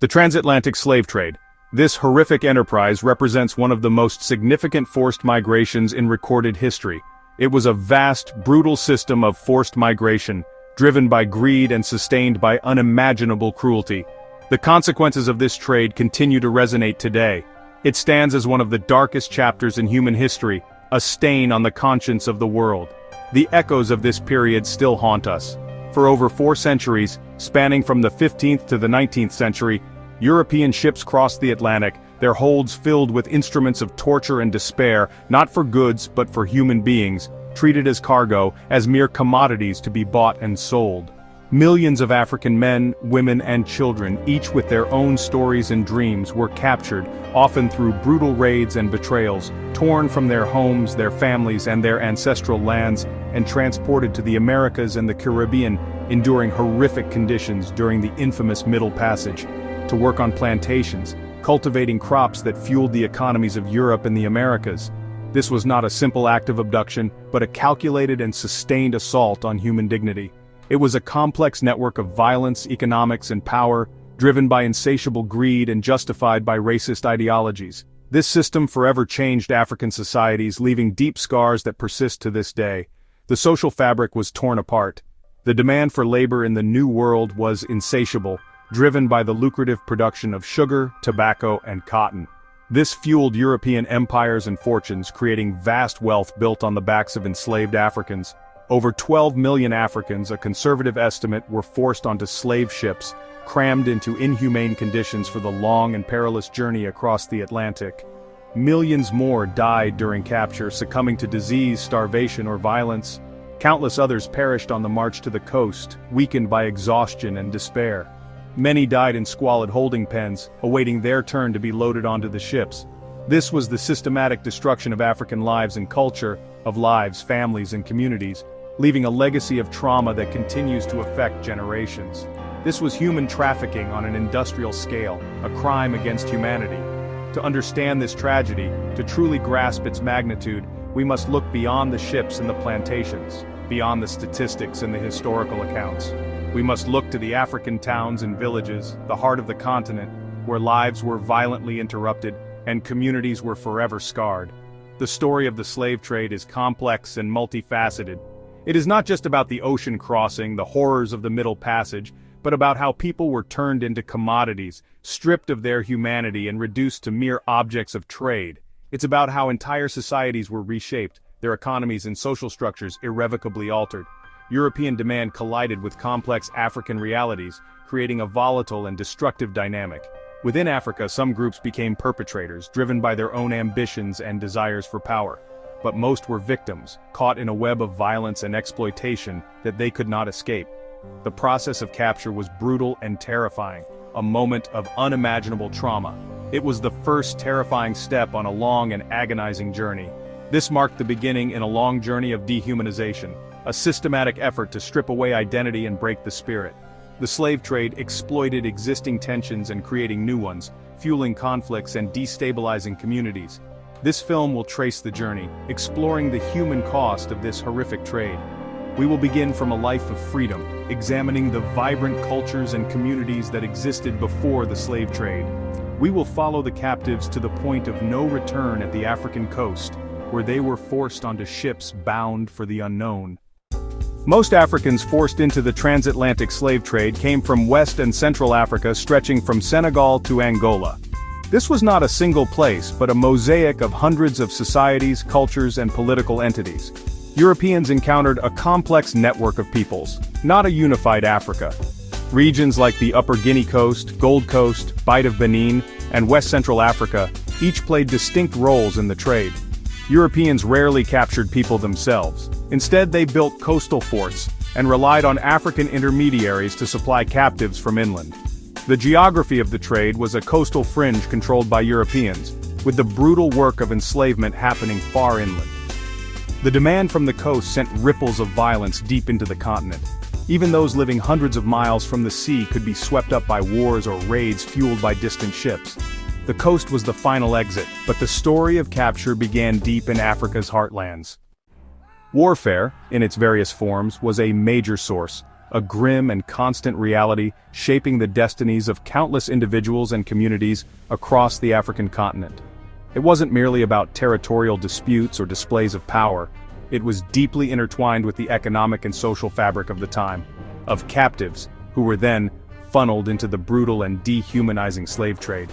The transatlantic slave trade. This horrific enterprise represents one of the most significant forced migrations in recorded history. It was a vast, brutal system of forced migration, driven by greed and sustained by unimaginable cruelty. The consequences of this trade continue to resonate today. It stands as one of the darkest chapters in human history, a stain on the conscience of the world. The echoes of this period still haunt us. For over 4 centuries, spanning from the 15th to the 19th century, European ships crossed the Atlantic, their holds filled with instruments of torture and despair, not for goods but for human beings, treated as cargo, as mere commodities to be bought and sold. Millions of African men, women, and children, each with their own stories and dreams, were captured, often through brutal raids and betrayals, torn from their homes, their families, and their ancestral lands, and transported to the Americas and the Caribbean, enduring horrific conditions during the infamous Middle Passage, to work on plantations, cultivating crops that fueled the economies of Europe and the Americas. This was not a simple act of abduction, but a calculated and sustained assault on human dignity. It was a complex network of violence, economics, and power, driven by insatiable greed and justified by racist ideologies. This system forever changed African societies, leaving deep scars that persist to this day. The social fabric was torn apart. The demand for labor in the New World was insatiable, driven by the lucrative production of sugar, tobacco, and cotton. This fueled European empires and fortunes, creating vast wealth built on the backs of enslaved Africans. Over 12 million Africans, a conservative estimate, were forced onto slave ships, crammed into inhumane conditions for the long and perilous journey across the Atlantic. Millions more died during capture, succumbing to disease, starvation, or violence. Countless others perished on the march to the coast, weakened by exhaustion and despair. Many died in squalid holding pens, awaiting their turn to be loaded onto the ships. This was the systematic destruction of African lives and culture, of lives, families, and communities, leaving a legacy of trauma that continues to affect generations. This was human trafficking on an industrial scale, a crime against humanity. To understand this tragedy, to truly grasp its magnitude, we must look beyond the ships and the plantations, beyond the statistics and the historical accounts. We must look to the African towns and villages, the heart of the continent, where lives were violently interrupted and communities were forever scarred. The story of the slave trade is complex and multifaceted. It is not just about the ocean crossing, the horrors of the Middle Passage, but about how people were turned into commodities, stripped of their humanity and reduced to mere objects of trade. It's about how entire societies were reshaped, their economies and social structures irrevocably altered. European demand collided with complex African realities, creating a volatile and destructive dynamic. Within Africa, some groups became perpetrators, driven by their own ambitions and desires for power. But most were victims, caught in a web of violence and exploitation that they could not escape. The process of capture was brutal and terrifying, a moment of unimaginable trauma. It was the first terrifying step on a long and agonizing journey. This marked the beginning in a long journey of dehumanization, a systematic effort to strip away identity and break the spirit. The slave trade exploited existing tensions and creating new ones, fueling conflicts and destabilizing communities. This film will trace the journey, exploring the human cost of this horrific trade. We will begin from a life of freedom, examining the vibrant cultures and communities that existed before the slave trade. We will follow the captives to the point of no return at the African coast, where they were forced onto ships bound for the unknown. Most Africans forced into the transatlantic slave trade came from West and Central Africa, stretching from Senegal to Angola. This was not a single place, but a mosaic of hundreds of societies, cultures, and political entities. Europeans encountered a complex network of peoples, not a unified Africa. Regions like the Upper Guinea Coast, Gold Coast, Bight of Benin, and West Central Africa each played distinct roles in the trade. Europeans rarely captured people themselves. Instead, they built coastal forts and relied on African intermediaries to supply captives from inland. The geography of the trade was a coastal fringe controlled by Europeans, with the brutal work of enslavement happening far inland. The demand from the coast sent ripples of violence deep into the continent. Even those living hundreds of miles from the sea could be swept up by wars or raids fueled by distant ships. The coast was the final exit, but the story of capture began deep in Africa's heartlands. Warfare, in its various forms, was a major source, a grim and constant reality shaping the destinies of countless individuals and communities across the African continent. It wasn't merely about territorial disputes or displays of power. It was deeply intertwined with the economic and social fabric of the time, of captives, who were then funneled into the brutal and dehumanizing slave trade.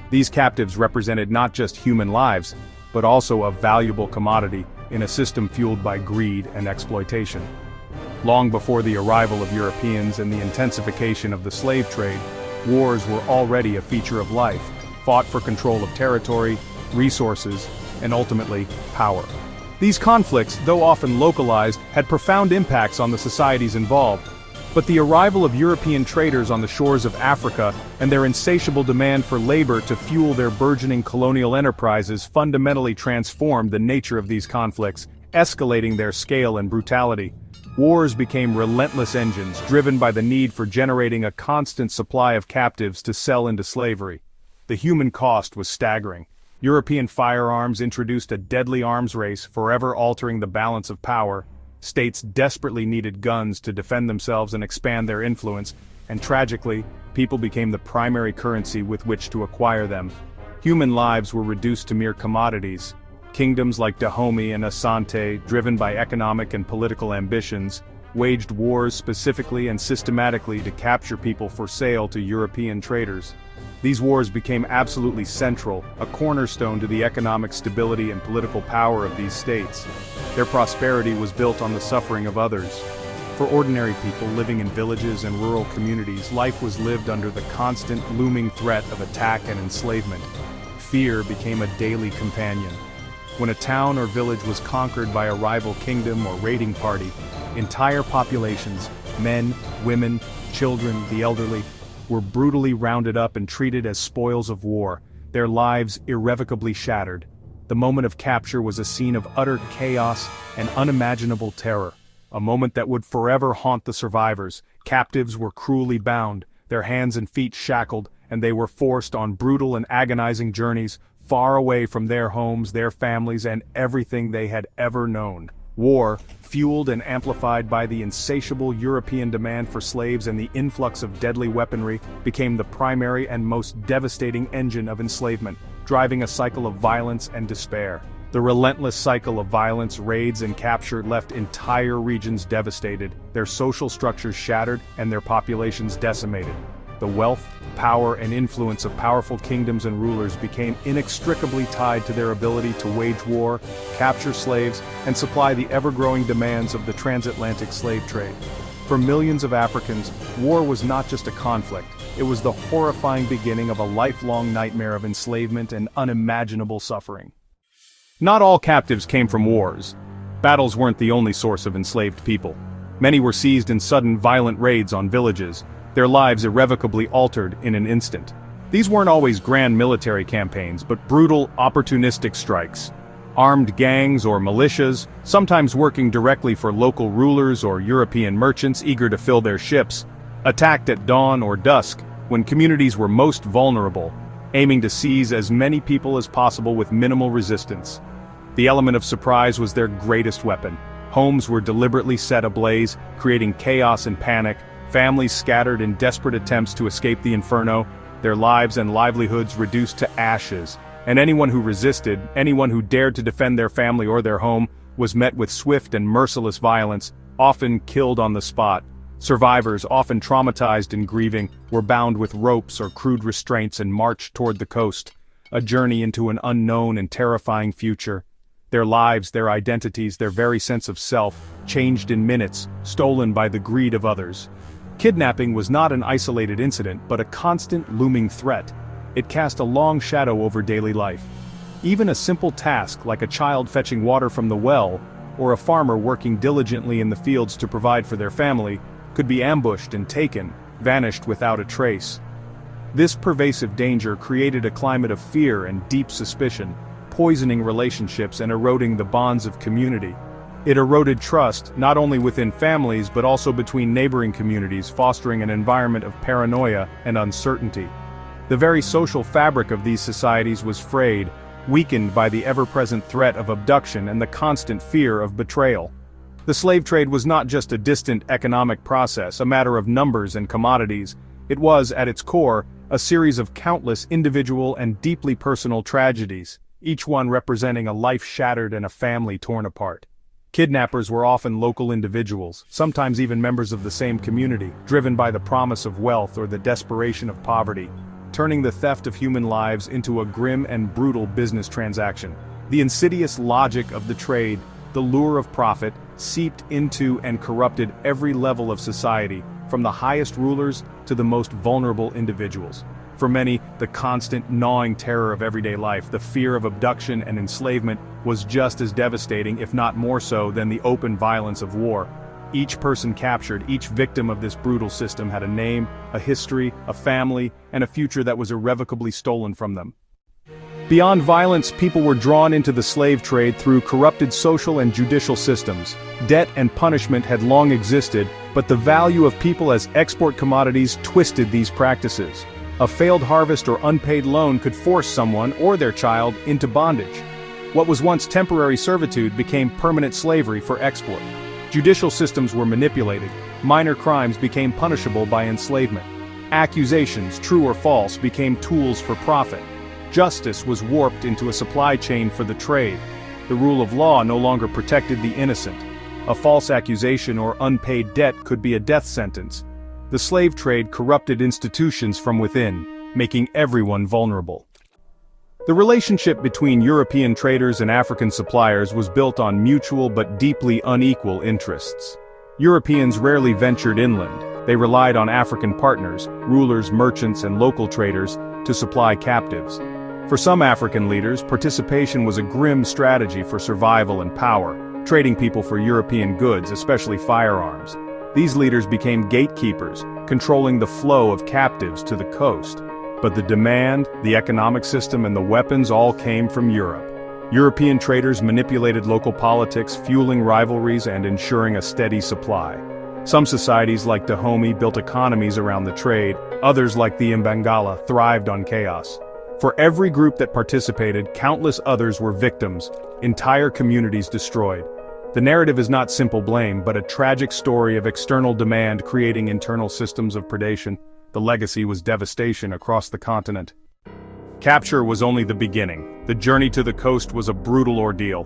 These captives represented not just human lives, but also a valuable commodity in a system fueled by greed and exploitation. Long before the arrival of Europeans and the intensification of the slave trade, wars were already a feature of life, fought for control of territory, resources, and ultimately, power. These conflicts, though often localized, had profound impacts on the societies involved. But the arrival of European traders on the shores of Africa and their insatiable demand for labor to fuel their burgeoning colonial enterprises fundamentally transformed the nature of these conflicts, escalating their scale and brutality. Wars became relentless engines driven by the need for generating a constant supply of captives to sell into slavery. The human cost was staggering. European firearms introduced a deadly arms race, forever altering the balance of power. States desperately needed guns to defend themselves and expand their influence, and tragically, people became the primary currency with which to acquire them. Human lives were reduced to mere commodities. Kingdoms like Dahomey and Asante, driven by economic and political ambitions, waged wars specifically and systematically to capture people for sale to European traders. These wars became absolutely central, a cornerstone to the economic stability and political power of these states. Their prosperity was built on the suffering of others. For ordinary people living in villages and rural communities, life was lived under the constant, looming threat of attack and enslavement. Fear became a daily companion. When a town or village was conquered by a rival kingdom or raiding party, entire populations, men, women, children, the elderly, were brutally rounded up and treated as spoils of war, their lives irrevocably shattered. The moment of capture was a scene of utter chaos and unimaginable terror, a moment that would forever haunt the survivors. Captives were cruelly bound, their hands and feet shackled, and they were forced on brutal and agonizing journeys, far away from their homes, their families, and everything they had ever known. War, fueled and amplified by the insatiable European demand for slaves and the influx of deadly weaponry, became the primary and most devastating engine of enslavement, driving a cycle of violence and despair. The relentless cycle of violence, raids, and capture left entire regions devastated, their social structures shattered, and their populations decimated. The wealth, power, and influence of powerful kingdoms and rulers became inextricably tied to their ability to wage war, capture slaves, and supply the ever-growing demands of the transatlantic slave trade. For millions of Africans, war was not just a conflict, it was the horrifying beginning of a lifelong nightmare of enslavement and unimaginable suffering. Not all captives came from wars. Battles weren't the only source of enslaved people. Many were seized in sudden, violent raids on villages, their lives irrevocably altered in an instant. These weren't always grand military campaigns, but brutal, opportunistic strikes. Armed gangs or militias, sometimes working directly for local rulers or European merchants eager to fill their ships, attacked at dawn or dusk, when communities were most vulnerable, aiming to seize as many people as possible with minimal resistance. The element of surprise was their greatest weapon. Homes were deliberately set ablaze, creating chaos and panic, families scattered in desperate attempts to escape the inferno, their lives and livelihoods reduced to ashes, and anyone who resisted, anyone who dared to defend their family or their home, was met with swift and merciless violence, often killed on the spot. Survivors, often traumatized and grieving, were bound with ropes or crude restraints and marched toward the coast, a journey into an unknown and terrifying future. Their lives, their identities, their very sense of self, changed in minutes, stolen by the greed of others. Kidnapping was not an isolated incident, but a constant, looming threat. It cast a long shadow over daily life. Even a simple task like a child fetching water from the well, or a farmer working diligently in the fields to provide for their family, could be ambushed and taken, vanished without a trace. This pervasive danger created a climate of fear and deep suspicion, poisoning relationships and eroding the bonds of community. It eroded trust, not only within families but also between neighboring communities, fostering an environment of paranoia and uncertainty. The very social fabric of these societies was frayed, weakened by the ever-present threat of abduction and the constant fear of betrayal. The slave trade was not just a distant economic process, a matter of numbers and commodities. It was, at its core, a series of countless individual and deeply personal tragedies, each one representing a life shattered and a family torn apart. Kidnappers were often local individuals, sometimes even members of the same community, driven by the promise of wealth or the desperation of poverty, turning the theft of human lives into a grim and brutal business transaction. The insidious logic of the trade, the lure of profit, seeped into and corrupted every level of society, from the highest rulers to the most vulnerable individuals. For many, the constant, gnawing terror of everyday life, the fear of abduction and enslavement, was just as devastating, if not more so, than the open violence of war. Each person captured, each victim of this brutal system had a name, a history, a family, and a future that was irrevocably stolen from them. Beyond violence, people were drawn into the slave trade through corrupted social and judicial systems. Debt and punishment had long existed, but the value of people as export commodities twisted these practices. A failed harvest or unpaid loan could force someone or their child into bondage. What was once temporary servitude became permanent slavery for export. Judicial systems were manipulated. Minor crimes became punishable by enslavement. Accusations, true or false, became tools for profit. Justice was warped into a supply chain for the trade. The rule of law no longer protected the innocent. A false accusation or unpaid debt could be a death sentence. The slave trade corrupted institutions from within, making everyone vulnerable. The relationship between European traders and African suppliers was built on mutual but deeply unequal interests. Europeans rarely ventured inland. They relied on African partners, rulers, merchants, and local traders, to supply captives. For some African leaders, participation was a grim strategy for survival and power, trading people for European goods, especially firearms. These leaders became gatekeepers, controlling the flow of captives to the coast. But the demand, the economic system, and the weapons all came from Europe. European traders manipulated local politics, fueling rivalries and ensuring a steady supply. Some societies like Dahomey built economies around the trade, others like the Imbangala thrived on chaos. For every group that participated, countless others were victims, entire communities destroyed. The narrative is not simple blame, but a tragic story of external demand creating internal systems of predation. The legacy was devastation across the continent. Capture was only the beginning. The journey to the coast was a brutal ordeal.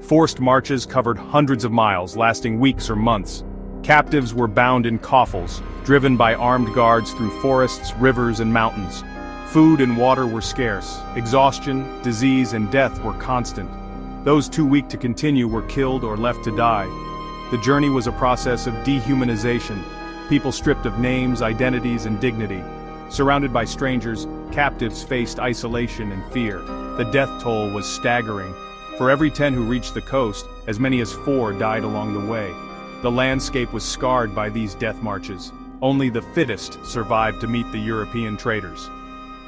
Forced marches covered hundreds of miles, lasting weeks or months. Captives were bound in coffles, driven by armed guards through forests, rivers, and mountains. Food and water were scarce. Exhaustion, disease, and death were constant. Those too weak to continue were killed or left to die. The journey was a process of dehumanization. People stripped of names, identities, and dignity. Surrounded by strangers, captives faced isolation and fear. The death toll was staggering. For every 10 who reached the coast, as many as 4 died along the way. The landscape was scarred by these death marches. Only the fittest survived to meet the European traders.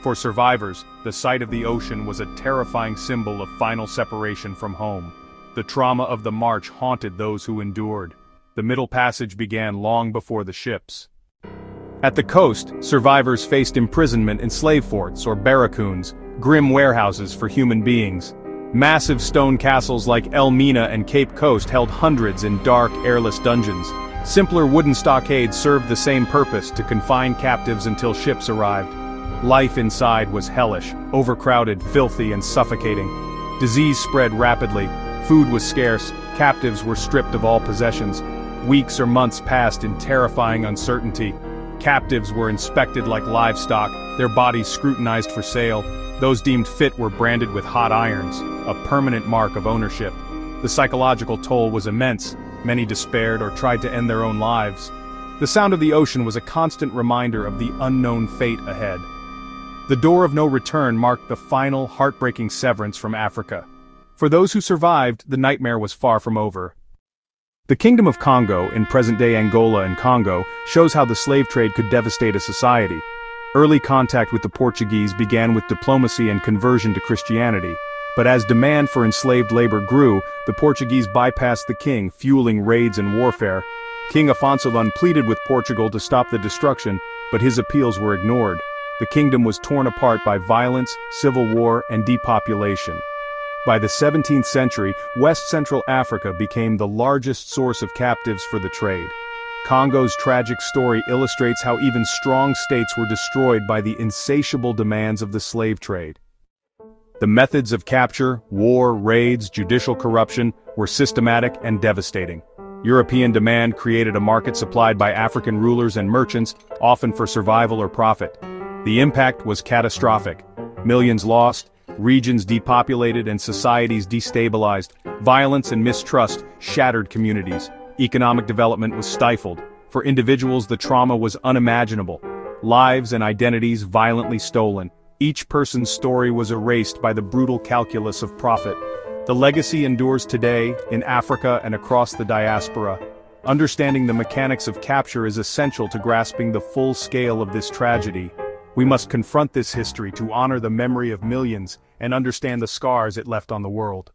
For survivors, the sight of the ocean was a terrifying symbol of final separation from home. The trauma of the march haunted those who endured. The Middle Passage began long before the ships. At the coast, survivors faced imprisonment in slave forts or barracoons, grim warehouses for human beings. Massive stone castles like Elmina and Cape Coast held hundreds in dark, airless dungeons. Simpler wooden stockades served the same purpose, to confine captives until ships arrived. Life inside was hellish, overcrowded, filthy, and suffocating. Disease spread rapidly, food was scarce, captives were stripped of all possessions. Weeks or months passed in terrifying uncertainty. Captives were inspected like livestock, their bodies scrutinized for sale. Those deemed fit were branded with hot irons, a permanent mark of ownership. The psychological toll was immense. Many despaired or tried to end their own lives. The sound of the ocean was a constant reminder of the unknown fate ahead. The door of no return marked the final, heartbreaking severance from Africa. For those who survived, the nightmare was far from over. The Kingdom of Congo, in present-day Angola and Congo, shows how the slave trade could devastate a society. Early contact with the Portuguese began with diplomacy and conversion to Christianity. But as demand for enslaved labor grew, the Portuguese bypassed the king, fueling raids and warfare. King Afonso I pleaded with Portugal to stop the destruction, but his appeals were ignored. The kingdom was torn apart by violence, civil war, and depopulation. By the 17th century, West Central Africa became the largest source of captives for the trade. Congo's tragic story illustrates how even strong states were destroyed by the insatiable demands of the slave trade. The methods of capture, war, raids, judicial corruption were systematic and devastating. European demand created a market supplied by African rulers and merchants, often for survival or profit. The impact was catastrophic. Millions lost, regions depopulated and societies destabilized. Violence and mistrust shattered communities. Economic development was stifled. For individuals, the trauma was unimaginable. Lives and identities violently stolen. Each person's story was erased by the brutal calculus of profit. The legacy endures today, in Africa and across the diaspora. Understanding the mechanics of capture is essential to grasping the full scale of this tragedy. We must confront this history to honor the memory of millions and understand the scars it left on the world.